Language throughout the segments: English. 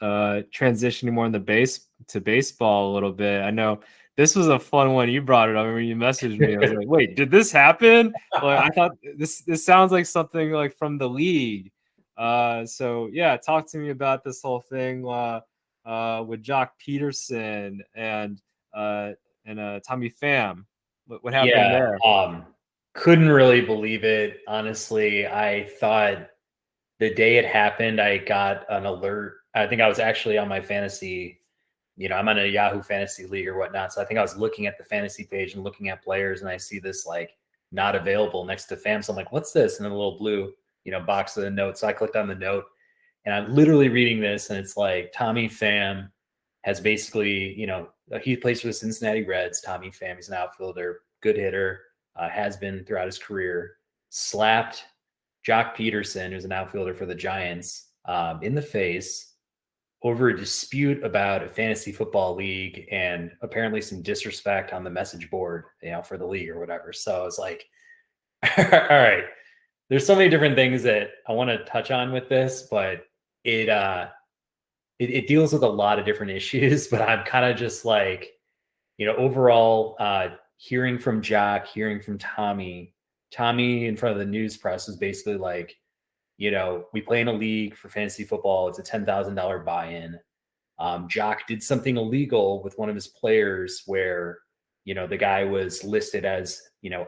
transitioning more in the to baseball a little bit. I know this was a fun one. You brought it up when you messaged me. I was like, wait, did this happen? Like, I thought this sounds like something like from the league. So yeah, talk to me about this whole thing with Jock Pederson and Tommy Pham. What happened Yeah, there? couldn't really believe it. Honestly, I thought the day it happened, I got an alert. I think I was actually on my fantasy, I'm on a Yahoo fantasy league or whatnot. So I think I was looking at the fantasy page and looking at players, and I see this like not available next to Pham. So I'm like, what's this? And then a little blue, box of the note. So I clicked on the note, and I'm literally reading this, and it's like Tommy Pham has basically, he plays for the Cincinnati Reds. Tommy Pham, he's an outfielder, good hitter, has been throughout his career. Slapped Jock Pederson, who's an outfielder for the Giants, in the face over a dispute about a fantasy football league and apparently some disrespect on the message board, for the league or whatever. So it's like, all right, there's so many different things that I want to touch on with this, but it deals with a lot of different issues. But I'm kind of just like, overall, hearing from Jock, hearing from Tommy in front of the news press was basically like, we play in a league for fantasy football. It's a $10,000 buy-in. Jock did something illegal with one of his players where, the guy was listed as,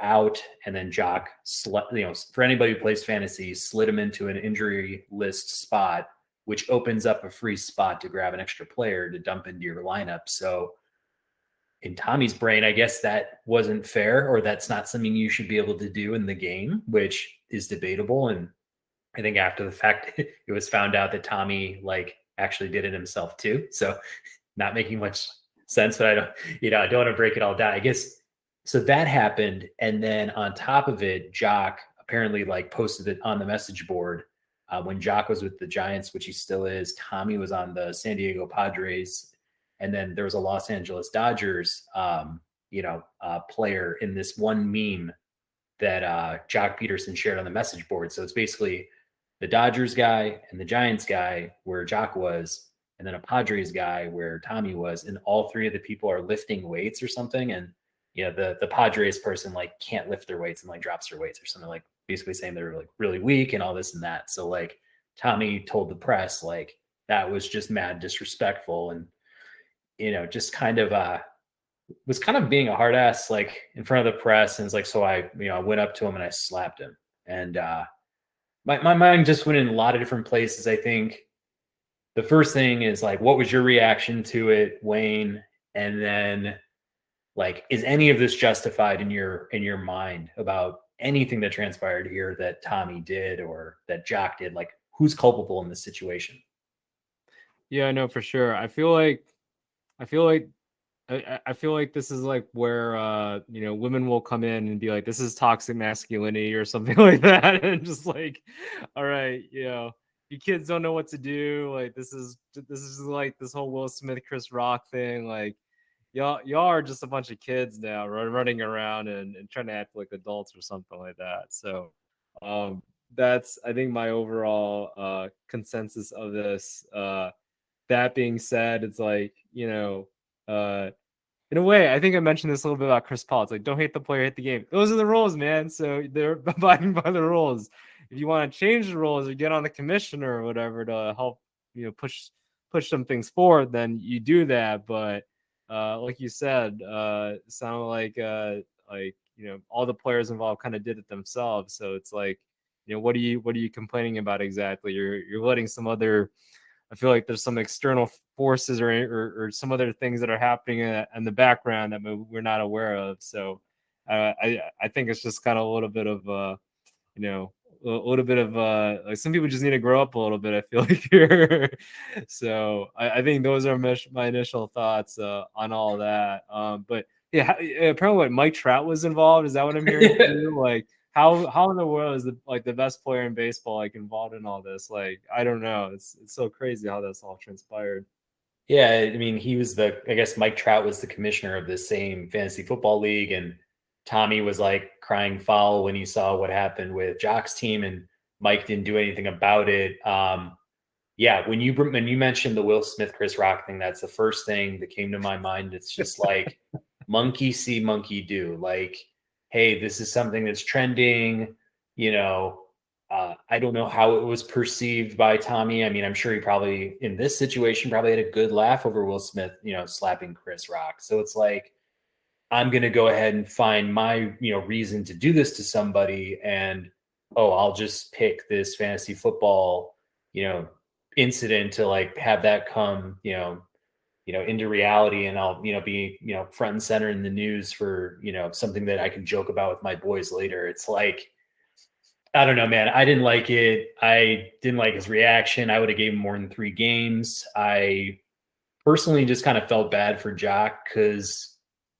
out, and then Jock, for anybody who plays fantasy, slid him into an injury list spot, which opens up a free spot to grab an extra player to dump into your lineup. So in Tommy's brain, I guess that wasn't fair, or that's not something you should be able to do in the game, which is debatable. And I think after the fact, it was found out that Tommy actually did it himself too. So not making much sense, but I don't want to break it all down. I guess so that happened. And then on top of it, Jock apparently posted it on the message board. When Jock was with the Giants, which he still is, Tommy was on the San Diego Padres. And then there was a Los Angeles Dodgers, player in this one meme that Jock Pederson shared on the message board. So it's basically the Dodgers guy and the Giants guy where Jock was, and then a Padres guy where Tommy was, and all three of the people are lifting weights or something. And the Padres person can't lift their weights and drops their weights or something, basically saying they're really weak and all this and that. So Tommy told the press that was just mad disrespectful, and just kind of was kind of being a hard ass in front of the press. And it's so I went up to him and I slapped him. And my mind just went in a lot of different places. I think the first thing is what was your reaction to it, Wayne? And then is any of this justified in your mind about anything that transpired here that Tommy did or that Jock did? Who's culpable in this situation? Yeah, I know for sure. I feel like this is where women will come in and be like, this is toxic masculinity or something like that, and just all right, you kids don't know what to do. This is this whole Will Smith Chris Rock thing. Y'all are just a bunch of kids now running around and trying to act like adults or something like that. So that's, I think, my overall consensus of this. That being said, it's in a way, I think I mentioned this a little bit about Chris Paul. It's don't hate the player, hate the game. Those are the rules, man. So they're abiding by the rules. If you want to change the rules or get on the commissioner or whatever to help, push some things forward, then you do that. But like you said, it sounded all the players involved kind of did it themselves. So it's what are you complaining about exactly? You're letting some other, I feel like there's some external forces or some other things that are happening in the background that we're not aware of. So I think it's just kind of a little bit of a little bit of some people just need to grow up a little bit, I feel like here. So I think those are my initial thoughts on all that. But yeah, apparently what, Mike Trout was involved. Is that what I'm hearing too? How in the world is the best player in baseball involved in all this? I don't know. It's so crazy how that's all transpired. Yeah, I mean, he was I guess Mike Trout was the commissioner of the same fantasy football league, and Tommy was crying foul when he saw what happened with Jock's team, and Mike didn't do anything about it. Yeah, when you mentioned the Will Smith Chris Rock thing, that's the first thing that came to my mind. It's just like monkey see, monkey do. Like, hey, this is something that's trending. You know, I don't know how it was perceived by Tommy. I mean, I'm sure he probably in this situation probably had a good laugh over Will Smith, slapping Chris Rock. So it's like I'm going to go ahead and find my, reason to do this to somebody. And, oh, I'll just pick this fantasy football, you know, incident to like have that come, into reality. And I'll, be, front and center in the news for, something that I can joke about with my boys later. It's like, I don't know, man. I didn't like it. I didn't like his reaction. I would have gave him more than 3 games. I personally just kind of felt bad for Jock because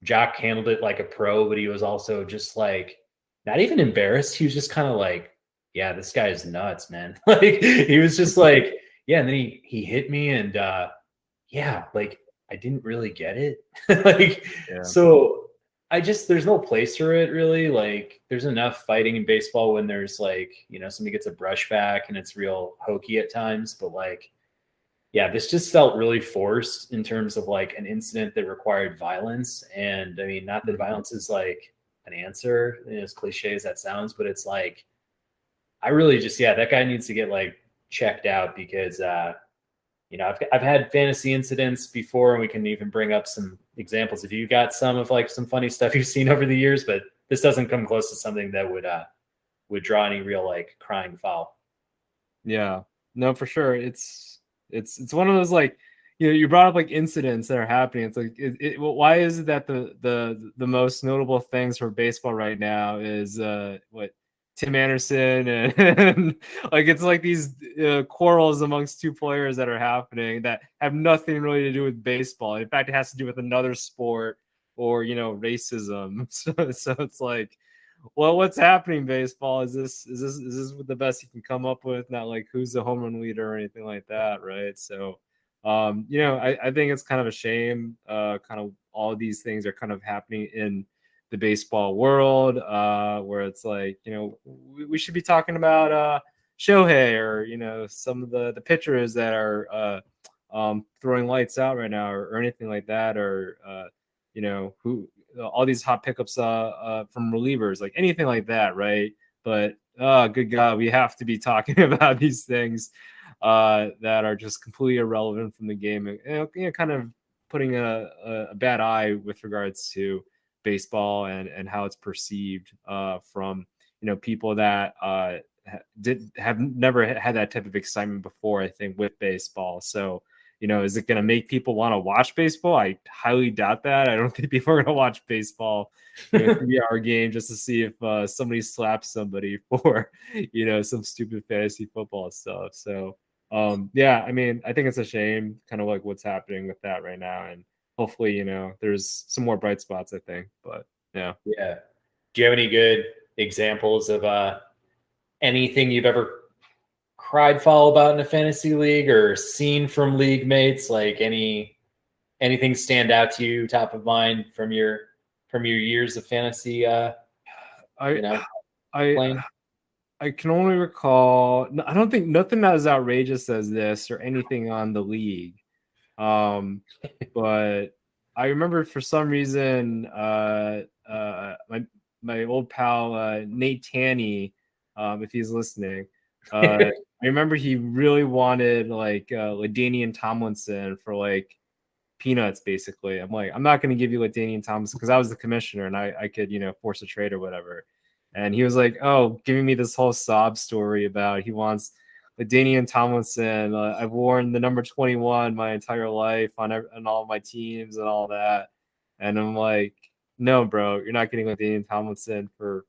Jock handled it like a pro, but he was also just like not even embarrassed. He was just kind of like, yeah, this guy is nuts, man. Like he was just like, yeah, and then he hit me and yeah, like I didn't really get it. Like Yeah. so there's no place for it really. Like there's enough fighting in baseball when there's like, somebody gets a brush back and it's real hokey at times, but like yeah, this just felt really forced in terms of like an incident that required violence. And I mean, not that violence is like an answer, as cliche as that sounds, but it's like, I really just, yeah, that guy needs to get like checked out because, I've had fantasy incidents before and we can even bring up some examples if you got some of like some funny stuff you've seen over the years, but this doesn't come close to something that would draw any real like crying foul. Yeah, no, for sure. It's one of those like you brought up like incidents that are happening. It's like why is it that the most notable things for baseball right now is what Tim Anderson and like it's like these quarrels amongst two players that are happening that have nothing really to do with baseball. In fact, it has to do with another sport or racism. So it's like well, what's happening, baseball? Is this the best you can come up with? Not like who's the home run leader or anything like that, right? So, I think it's kind of a shame. Kind of all these things are kind of happening in the baseball world, where it's like, we should be talking about Shohei or some of the pitchers that are throwing lights out right now or anything like that, or who all these hot pickups from relievers, like anything like that, right? But good God, we have to be talking about these things that are just completely irrelevant from the game, and kind of putting a bad eye with regards to baseball and how it's perceived from people that have never had that type of excitement before. I think with baseball, so is it going to make people want to watch baseball? I highly doubt that. I don't think people are going to watch baseball, 3-hour game just to see if somebody slaps somebody for, some stupid fantasy football stuff. So, yeah, I mean, I think it's a shame kind of like what's happening with that right now. And hopefully, there's some more bright spots, I think. But yeah. Yeah. Do you have any good examples of anything you've ever cried foul about in a fantasy league or seen from league mates? Like anything stand out to you, top of mind from your years of fantasy? I Playing. I can only recall. I don't think nothing as outrageous as this or anything on the league. But I remember for some reason, my old pal Nate Tanney, if he's listening, I remember he really wanted like LaDainian Tomlinson for like peanuts. Basically, I'm like, I'm not going to give you LaDainian Tomlinson because I was the commissioner and I could force a trade or whatever. And he was like, oh, giving me this whole sob story about he wants LaDainian Tomlinson. I've worn the number 21 my entire life on all my teams and all that. And I'm like, no, bro, you're not getting LaDainian Tomlinson for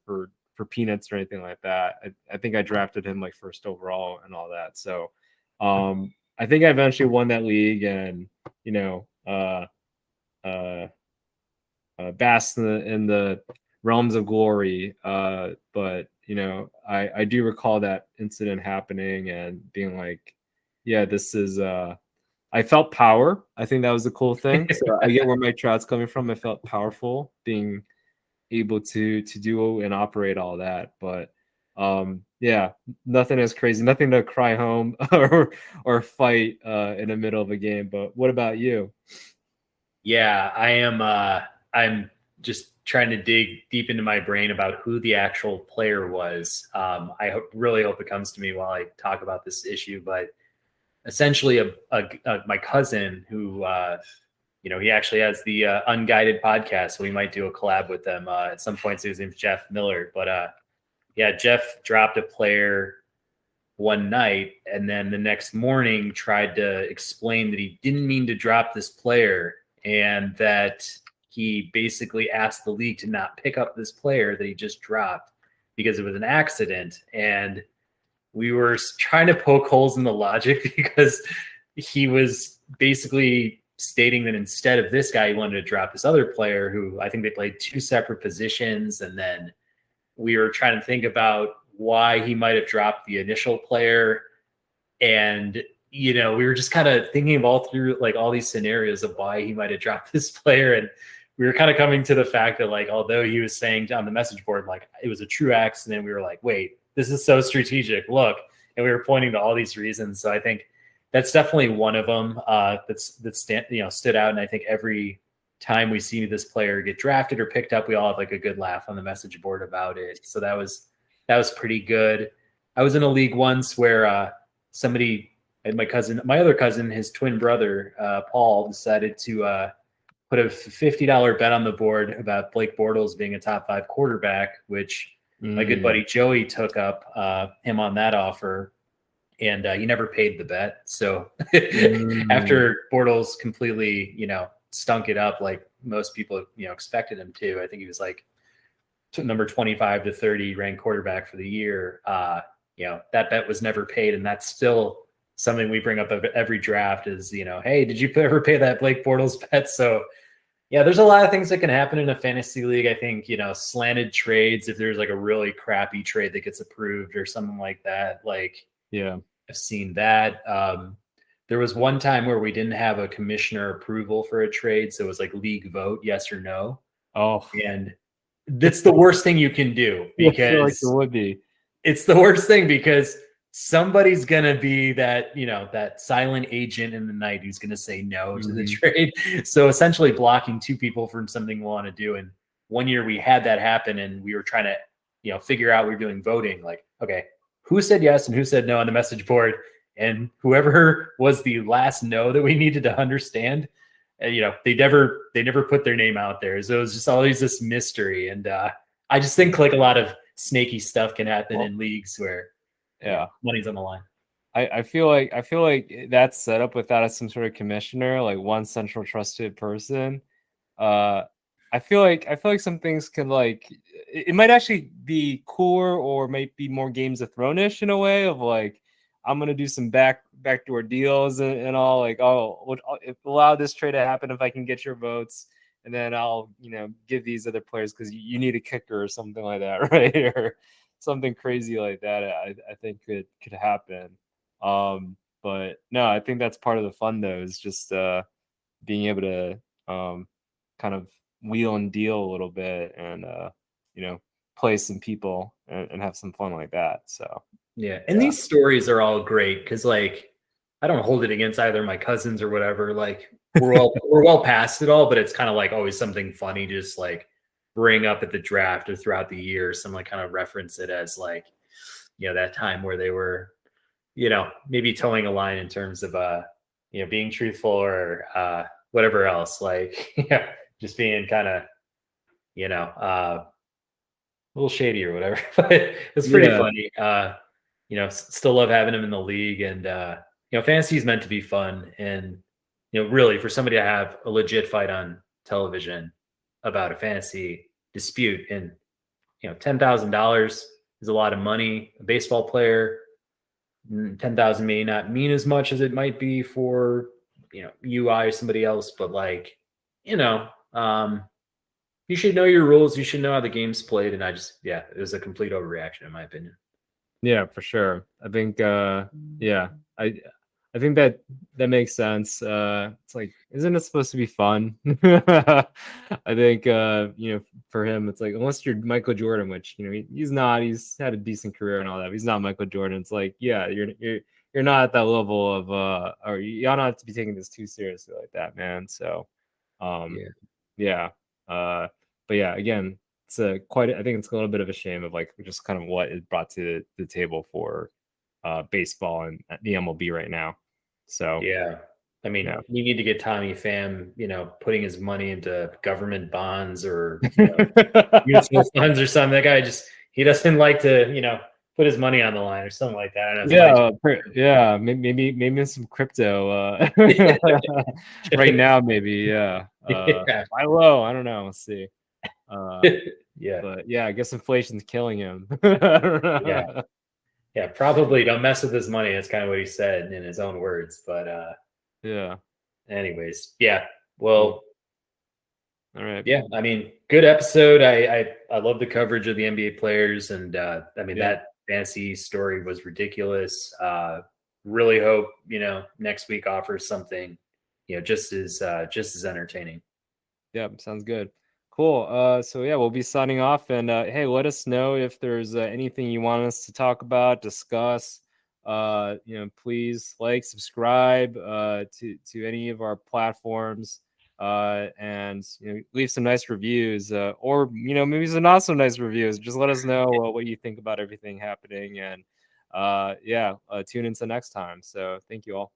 peanuts or anything like that. I think I drafted him like first overall and all that. So I think I eventually won that league and, uh, basked in the realms of glory. But I do recall that incident happening and being like, yeah, this is. I felt power. I think that was the cool thing. So I get where Mike Trout's coming from. I felt powerful being able to do and operate all that. But Yeah, nothing is crazy, nothing to cry home or fight in the middle of a game. But what about you? Yeah, I am. I'm just trying to dig deep into my brain about who the actual player was. Really hope it comes to me while I talk about this issue. But essentially, my cousin who, he actually has the Unguided podcast, so we might do a collab with them at some point. So his name's Jeff Miller. But yeah, Jeff dropped a player one night and then the next morning tried to explain that he didn't mean to drop this player and that he basically asked the league to not pick up this player that he just dropped because it was an accident. And we were trying to poke holes in the logic because he was basically stating that instead of this guy, he wanted to drop this other player who I think they played two separate positions. And then we were trying to think about why he might have dropped the initial player. And, we were just kind of thinking of all through like all these scenarios of why he might have dropped this player. And we were kind of coming to the fact that like, although he was saying on the message board, like it was a true accident, we were like, wait, this is so strategic. Look. And we were pointing to all these reasons. So I think that's definitely one of them stood out. And I think every time we see this player get drafted or picked up, we all have like a good laugh on the message board about it. So that was pretty good. I was in a league once where somebody, my other cousin, his twin brother, Paul, decided to put a $50 bet on the board about Blake Bortles being a top 5 quarterback, which my good buddy Joey took up him on that offer. And he never paid the bet. So after Bortles completely, stunk it up like most people, expected him to, I think he was like number 25 to 30 ranked quarterback for the year. That bet was never paid. And that's still something we bring up every draft is, hey, did you ever pay that Blake Bortles bet? So yeah, there's a lot of things that can happen in a fantasy league. I think, slanted trades, if there's like a really crappy trade that gets approved or something like that, like, Yeah. I've seen that. There was one time where we didn't have a commissioner approval for a trade. So it was like league vote, yes or no. Oh, And that's the worst thing you can do I feel like it because would be. it's the worst thing because somebody's going to be that, that silent agent in the night who's going to say no to the trade. So essentially blocking two people from something we want to do. And one year we had that happen and we were trying to, figure out we were doing voting. Like, okay, who said yes and who said no on the message board? And whoever was the last no that we needed to understand, they never put their name out there. So it was just always this mystery. And I just think like a lot of snaky stuff can happen in leagues where money's on the line. I feel like that's set up without some sort of commissioner, like one central trusted person. I feel like some things can like it might actually be cooler or might be more Games of Thrones-ish in a way of like I'm gonna do some backdoor deals and all like I'll allow this trade to happen if I can get your votes and then I'll give these other players because you need a kicker or something like that, right? Or something crazy like that. I think could happen. But no, I think that's part of the fun though is just being able to kind of wheel and deal a little bit and play some people and have some fun like that. So yeah. And these stories are all great because like I don't hold it against either my cousins or whatever. Like we're well past it all, but it's kind of like always something funny to just like bring up at the draft or throughout the year. Some like kind of reference it as like, that time where they were, maybe towing a line in terms of being truthful or whatever else. Like, just being kind of, a little shady or whatever. But it's pretty funny. Still love having him in the league, and fantasy is meant to be fun. And really, for somebody to have a legit fight on television about a fantasy dispute, and $10,000 is a lot of money. A baseball player, 10,000 may not mean as much as it might be for UI or somebody else, but like you should know your rules. You should know how the game's played. And it was a complete overreaction in my opinion. Yeah, for sure. I think I I think that makes sense. It's like, isn't it supposed to be fun? I think for him, it's like, unless you're Michael Jordan, which he's not. He's had a decent career and all that. But he's not Michael Jordan. It's like, yeah, you're not at that level of or you ought not to be taking this too seriously like that, man. So, Yeah. yeah. But yeah, again, it's I think it's a little bit of a shame of like just kind of what is brought to the table for baseball and the MLB right now. So Yeah. I mean, yeah. we need to get Tommy Pham, putting his money into government bonds or mutual funds or something. That guy he doesn't like to, put his money on the line or something like that. I know it's my Yeah, maybe some crypto right now, maybe, yeah. yeah. Buy low, I don't know. Let's see. Yeah. But yeah, I guess inflation's killing him. I don't Yeah. know. Yeah. Probably don't mess with his money. That's kind of what he said in his own words. But Yeah, anyways, yeah. cool. Well, All right. yeah, I mean, good episode. I love the coverage of the NBA players, and I mean Yeah. that fantasy story was ridiculous. Really hope next week offers something just as entertaining. Yeah, sounds good. Cool. So yeah, we'll be signing off, and hey, let us know if there's anything you want us to talk about, discuss. Please like, subscribe to any of our platforms, and leave some nice reviews, or maybe some not so nice reviews. Just let us know what you think about everything happening, and tune into next time. So thank you all.